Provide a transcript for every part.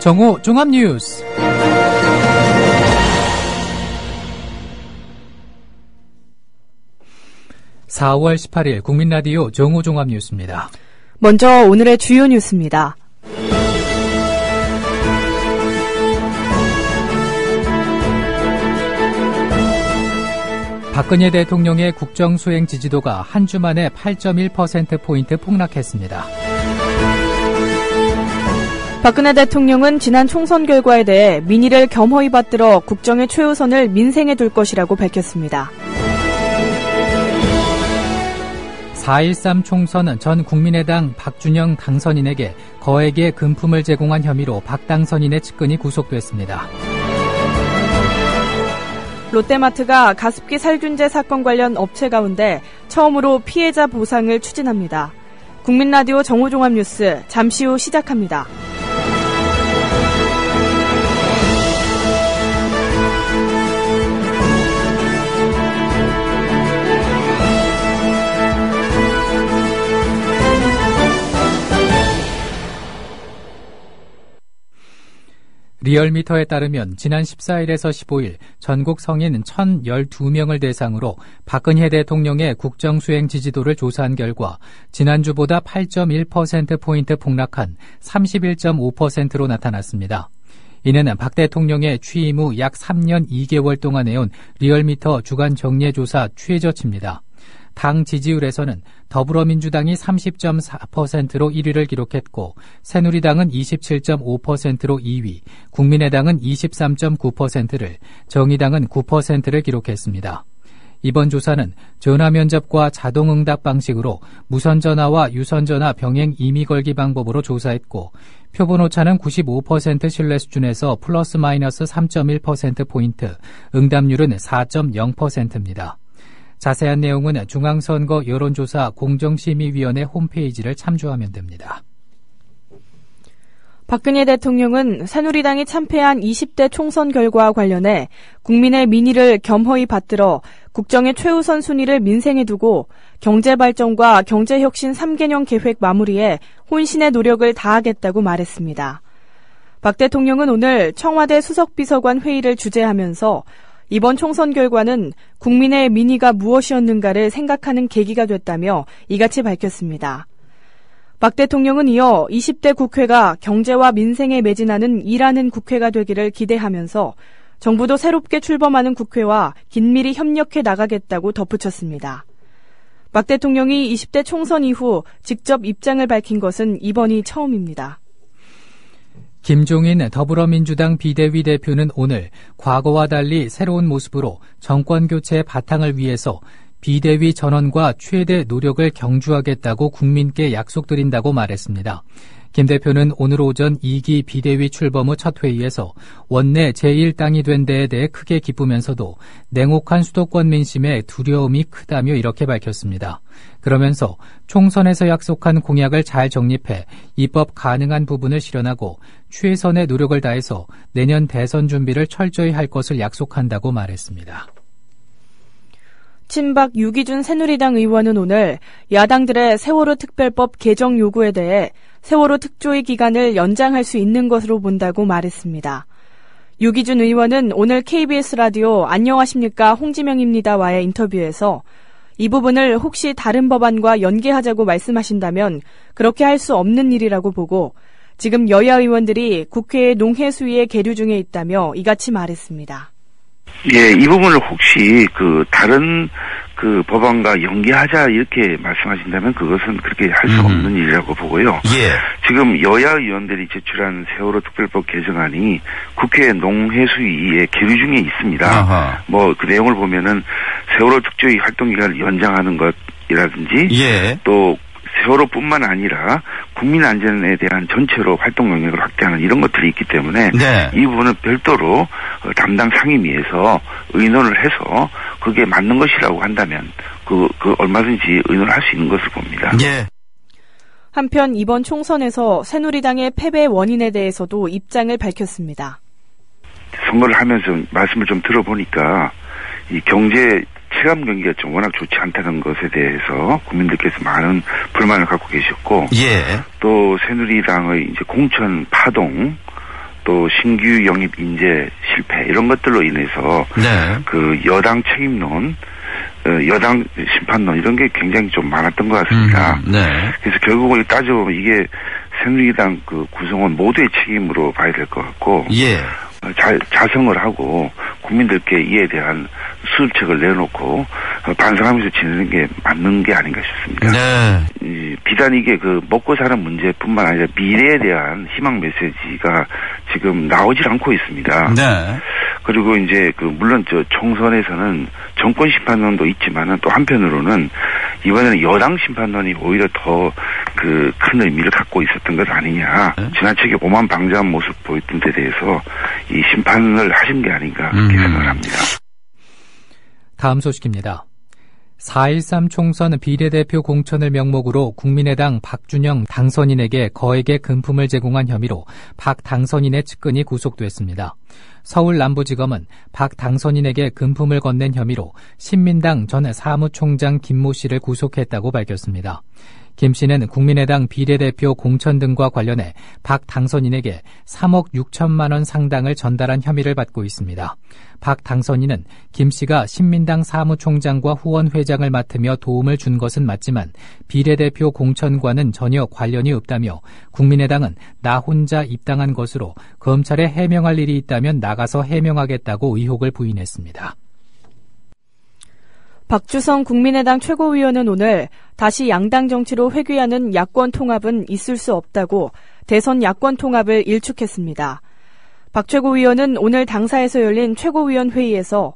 정오 종합뉴스. (4월 18일) 국민라디오 정오 종합뉴스입니다. 먼저 오늘의 주요 뉴스입니다. 박근혜 대통령의 국정수행 지지도가 한 주 만에 8.1%포인트 폭락했습니다. 박근혜 대통령은 지난 총선 결과에 대해 민의를 겸허히 받들어 국정의 최우선을 민생에 둘 것이라고 밝혔습니다. 4.13 총선 전 국민의당 박준영 당선인에게 거액의 금품을 제공한 혐의로 박 당선인의 측근이 구속됐습니다. 롯데마트가 가습기 살균제 사건 관련 업체 가운데 처음으로 피해자 보상을 추진합니다. 국민라디오 정오종합뉴스 잠시 후 시작합니다. 리얼미터에 따르면 지난 14일에서 15일 전국 성인 1,012명을 대상으로 박근혜 대통령의 국정수행 지지도를 조사한 결과 지난주보다 8.1%포인트 폭락한 31.5%로 나타났습니다. 이는 박 대통령의 취임 후 약 3년 2개월 동안 해온 리얼미터 주간 정례조사 최저치입니다. 당 지지율에서는 더불어민주당이 30.4%로 1위를 기록했고 새누리당은 27.5%로 2위, 국민의당은 23.9%를, 정의당은 9%를 기록했습니다. 이번 조사는 전화면접과 자동응답 방식으로 무선전화와 유선전화 병행 임의 걸기 방법으로 조사했고 표본 오차는 95% 신뢰 수준에서 플러스 마이너스 3.1%포인트, 응답률은 4.0%입니다. 자세한 내용은 중앙선거 여론조사 공정심의위원회 홈페이지를 참조하면 됩니다. 박근혜 대통령은 새누리당이 참패한 20대 총선 결과와 관련해 국민의 민의를 겸허히 받들어 국정의 최우선 순위를 민생에 두고 경제발전과 경제혁신 3개년 계획 마무리에 혼신의 노력을 다하겠다고 말했습니다. 박 대통령은 오늘 청와대 수석비서관 회의를 주재하면서 이번 총선 결과는 국민의 민의가 무엇이었는가를 생각하는 계기가 됐다며 이같이 밝혔습니다. 박 대통령은 이어 20대 국회가 경제와 민생에 매진하는 일하는 국회가 되기를 기대하면서 정부도 새롭게 출범하는 국회와 긴밀히 협력해 나가겠다고 덧붙였습니다. 박 대통령이 20대 총선 이후 직접 입장을 밝힌 것은 이번이 처음입니다. 김종인 더불어민주당 비대위 대표는 오늘 과거와 달리 새로운 모습으로 정권교체의 바탕을 위해서 비대위 전원과 최대 노력을 경주하겠다고 국민께 약속드린다고 말했습니다. 김 대표는 오늘 오전 2기 비대위 출범 후 첫 회의에서 원내 제1당이 된 데에 대해 크게 기쁘면서도 냉혹한 수도권 민심에 두려움이 크다며 이렇게 밝혔습니다. 그러면서 총선에서 약속한 공약을 잘 정립해 입법 가능한 부분을 실현하고 최선의 노력을 다해서 내년 대선 준비를 철저히 할 것을 약속한다고 말했습니다. 친박 유기준 새누리당 의원은 오늘 야당들의 세월호 특별법 개정 요구에 대해 세월호 특조위 기간을 연장할 수 있는 것으로 본다고 말했습니다. 유기준 의원은 오늘 KBS 라디오 안녕하십니까 홍지명입니다와의 인터뷰에서 이 부분을 혹시 다른 법안과 연계하자고 말씀하신다면 그렇게 할 수 없는 일이라고 보고 지금 여야 의원들이 국회의 농해 수위에 계류 중에 있다며 이같이 말했습니다. 예, 이 부분을 혹시 다른 법안과 연계하자 이렇게 말씀하신다면 그것은 그렇게 할 수 없는 일이라고 보고요. 예. 지금 여야 의원들이 제출한 세월호 특별법 개정안이 국회 농해수위에 계류 중에 있습니다. 그 내용을 보면은 세월호 특조위 활동 기간을 연장하는 것이라든지 예. 또 세월호뿐만 아니라 국민 안전에 대한 전체로 활동 영역을 확대하는 이런 것들이 있기 때문에 네. 이 부분은 별도로 담당 상임위에서 의논을 해서 그게 맞는 것이라고 한다면 그 얼마든지 의논을 할 수 있는 것을 봅니다. 예. 한편 이번 총선에서 새누리당의 패배 원인에 대해서도 입장을 밝혔습니다. 선거를 하면서 말씀을 좀 들어보니까 이 경제 체감 경기가 좀 워낙 좋지 않다는 것에 대해서 국민들께서 많은 불만을 갖고 계셨고, 예. 또 새누리당의 이제 공천 파동, 또 신규 영입 인재 실패 이런 것들로 인해서 네. 그 여당 책임론, 여당 심판론 이런 게 굉장히 좀 많았던 것 같습니다. 네. 그래서 결국은 따져보면 이게 새누리당 그 구성원 모두의 책임으로 봐야 될 것 같고, 예. 자성을 하고 국민들께 이에 대한 수습책을 내놓고 반성하면서 지내는 게 맞는 게 아닌가 싶습니다. 네. 비단 이게 그 먹고 사는 문제뿐만 아니라 미래에 대한 희망 메시지가 지금 나오질 않고 있습니다. 네. 그리고 이제 그 물론 저 총선에서는 정권 심판론도 있지만은 또 한편으로는 이번에는 여당 심판론이 오히려 더 그 큰 의미를 갖고 있었던 것 아니냐. 지나치게 오만방자한 모습 보였던 데 대해서 이 심판을 하신 게 아닌가 그렇게 생각을 합니다. 다음 소식입니다. 4.13 총선 비례대표 공천을 명목으로 국민의당 박준영 당선인에게 거액의 금품을 제공한 혐의로 박 당선인의 측근이 구속됐습니다. 서울 남부지검은 박 당선인에게 금품을 건넨 혐의로 신민당 전 사무총장 김모 씨를 구속했다고 밝혔습니다. 김 씨는 국민의당 비례대표 공천 등과 관련해 박 당선인에게 3억 6천만 원 상당을 전달한 혐의를 받고 있습니다. 박 당선인은 김 씨가 신민당 사무총장과 후원회장을 맡으며 도움을 준 것은 맞지만 비례대표 공천과는 전혀 관련이 없다며 국민의당은 나 혼자 입당한 것으로 검찰에 해명할 일이 있다면 나가서 해명하겠다고 의혹을 부인했습니다. 박주성 국민의당 최고위원은 오늘 다시 양당 정치로 회귀하는 야권 통합은 있을 수 없다고 대선 야권 통합을 일축했습니다. 박 최고위원은 오늘 당사에서 열린 최고위원 회의에서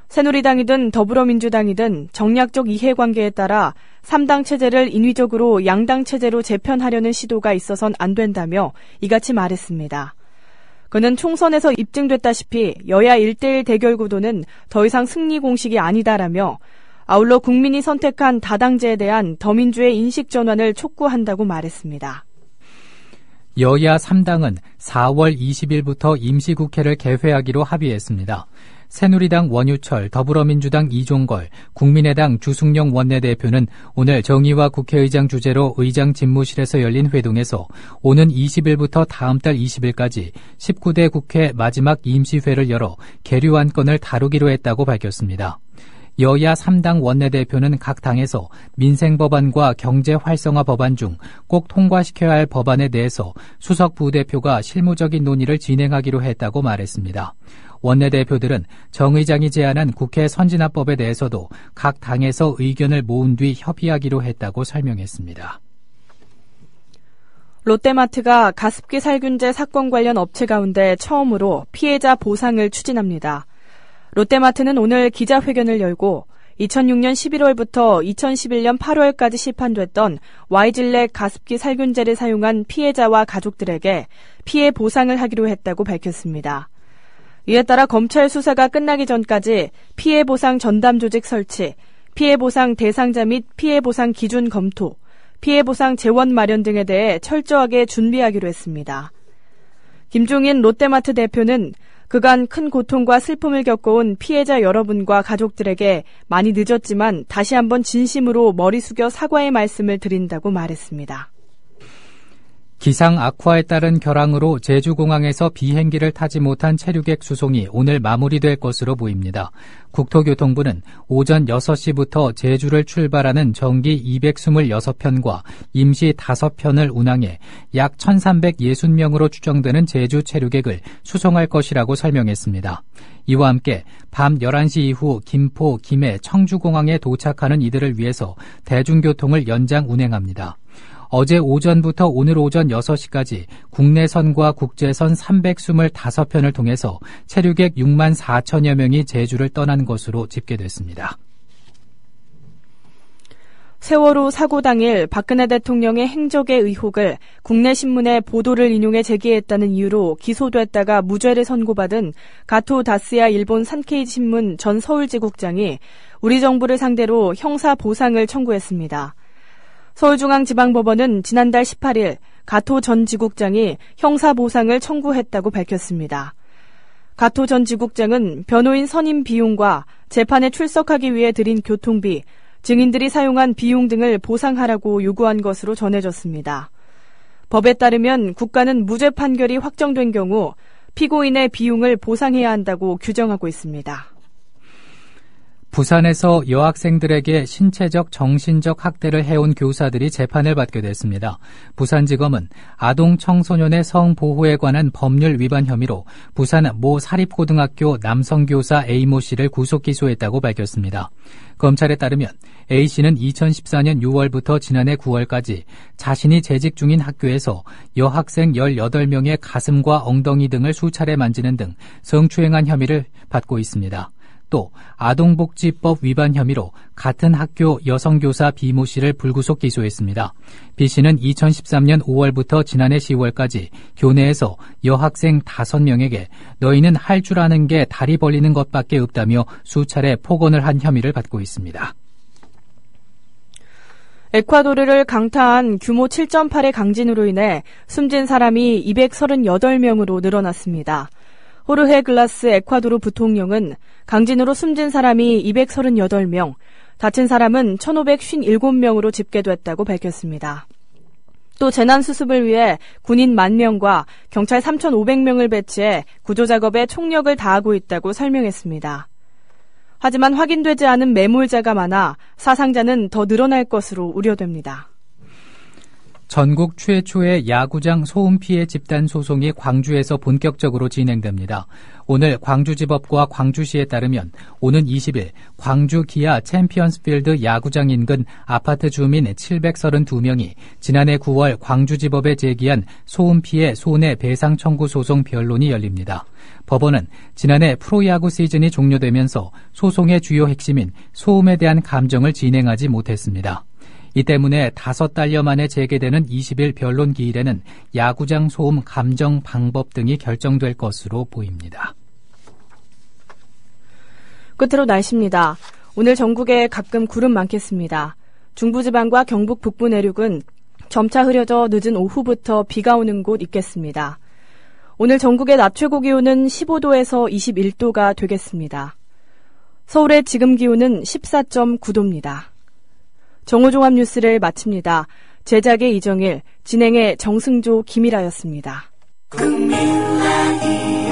새누리당이든 더불어민주당이든 정략적 이해관계에 따라 3당 체제를 인위적으로 양당 체제로 재편하려는 시도가 있어선 안 된다며 이같이 말했습니다. 그는 총선에서 입증됐다시피 여야 1대1 대결 구도는 더 이상 승리 공식이 아니다라며 아울러 국민이 선택한 다당제에 대한 더민주의 인식 전환을 촉구한다고 말했습니다. 여야 3당은 4월 20일부터 임시국회를 개회하기로 합의했습니다. 새누리당 원유철, 더불어민주당 이종걸, 국민의당 주승용 원내대표는 오늘 정의와 국회의장 주재로 의장 집무실에서 열린 회동에서 오는 20일부터 다음 달 20일까지 19대 국회 마지막 임시회를 열어 계류 안건을 다루기로 했다고 밝혔습니다. 여야 3당 원내대표는 각 당에서 민생법안과 경제활성화 법안 중 꼭 통과시켜야 할 법안에 대해서 수석 부대표가 실무적인 논의를 진행하기로 했다고 말했습니다. 원내대표들은 정 의장이 제안한 국회 선진화법에 대해서도 각 당에서 의견을 모은 뒤 협의하기로 했다고 설명했습니다. 롯데마트가 가습기 살균제 사건 관련 업체 가운데 처음으로 피해자 보상을 추진합니다. 롯데마트는 오늘 기자회견을 열고 2006년 11월부터 2011년 8월까지 시판됐던 Y질렉 가습기 살균제를 사용한 피해자와 가족들에게 피해 보상을 하기로 했다고 밝혔습니다. 이에 따라 검찰 수사가 끝나기 전까지 피해 보상 전담 조직 설치, 피해 보상 대상자 및 피해 보상 기준 검토, 피해 보상 재원 마련 등에 대해 철저하게 준비하기로 했습니다. 김종인 롯데마트 대표는 그간 큰 고통과 슬픔을 겪어온 피해자 여러분과 가족들에게 많이 늦었지만 다시 한번 진심으로 머리 숙여 사과의 말씀을 드린다고 말했습니다. 기상 악화에 따른 결항으로 제주공항에서 비행기를 타지 못한 체류객 수송이 오늘 마무리될 것으로 보입니다. 국토교통부는 오전 6시부터 제주를 출발하는 정기 226편과 임시 5편을 운항해 약 1,360명으로 추정되는 제주 체류객을 수송할 것이라고 설명했습니다. 이와 함께 밤 11시 이후 김포, 김해, 청주공항에 도착하는 이들을 위해서 대중교통을 연장 운행합니다. 어제 오전부터 오늘 오전 6시까지 국내선과 국제선 325편을 통해서 체류객 6만 4천여 명이 제주를 떠난 것으로 집계됐습니다. 세월호 사고 당일 박근혜 대통령의 행적의 의혹을 국내 신문의 보도를 인용해 제기했다는 이유로 기소됐다가 무죄를 선고받은 가토 다스야 일본 산케이 신문 전 서울지국장이 우리 정부를 상대로 형사 보상을 청구했습니다. 서울중앙지방법원은 지난달 18일 가토 전 지국장이 형사보상을 청구했다고 밝혔습니다. 가토 전 지국장은 변호인 선임 비용과 재판에 출석하기 위해 들인 교통비, 증인들이 사용한 비용 등을 보상하라고 요구한 것으로 전해졌습니다. 법에 따르면 국가는 무죄 판결이 확정된 경우 피고인의 비용을 보상해야 한다고 규정하고 있습니다. 부산에서 여학생들에게 신체적, 정신적 학대를 해온 교사들이 재판을 받게 됐습니다. 부산지검은 아동 청소년의 성보호에 관한 법률 위반 혐의로 부산 모 사립고등학교 남성교사 A모 씨를 구속 기소했다고 밝혔습니다. 검찰에 따르면 A씨는 2014년 6월부터 지난해 9월까지 자신이 재직 중인 학교에서 여학생 18명의 가슴과 엉덩이 등을 수차례 만지는 등 성추행한 혐의를 받고 있습니다. 또 아동복지법 위반 혐의로 같은 학교 여성교사 B모 씨를 불구속 기소했습니다. B 씨는 2013년 5월부터 지난해 10월까지 교내에서 여학생 5명에게 너희는 할 줄 아는 게 다리 벌리는 것밖에 없다며 수차례 폭언을 한 혐의를 받고 있습니다. 에콰도르를 강타한 규모 7.8의 강진으로 인해 숨진 사람이 238명으로 늘어났습니다. 호르헤 글라스 에콰도르 부통령은 강진으로 숨진 사람이 238명, 다친 사람은 1,557명으로 집계됐다고 밝혔습니다. 또 재난수습을 위해 군인 10,000명과 경찰 3,500명을 배치해 구조작업에 총력을 다하고 있다고 설명했습니다. 하지만 확인되지 않은 매몰자가 많아 사상자는 더 늘어날 것으로 우려됩니다. 전국 최초의 야구장 소음 피해 집단 소송이 광주에서 본격적으로 진행됩니다. 오늘 광주지법과 광주시에 따르면 오는 20일 광주 기아 챔피언스필드 야구장 인근 아파트 주민 732명이 지난해 9월 광주지법에 제기한 소음 피해 손해배상 청구 소송 변론이 열립니다. 법원은 지난해 프로야구 시즌이 종료되면서 소송의 주요 핵심인 소음에 대한 감정을 진행하지 못했습니다. 이 때문에 5달여 만에 재개되는 20일 변론 기일에는 야구장 소음 감정 방법 등이 결정될 것으로 보입니다. 끝으로 날씨입니다. 오늘 전국에 가끔 구름 많겠습니다. 중부지방과 경북 북부 내륙은 점차 흐려져 늦은 오후부터 비가 오는 곳 있겠습니다. 오늘 전국의 낮 최고 기온은 15도에서 21도가 되겠습니다. 서울의 지금 기온은 14.9도입니다. 정오종합 뉴스를 마칩니다. 제작의 이정일, 진행의 정승조, 김일아였습니다. 국민라디오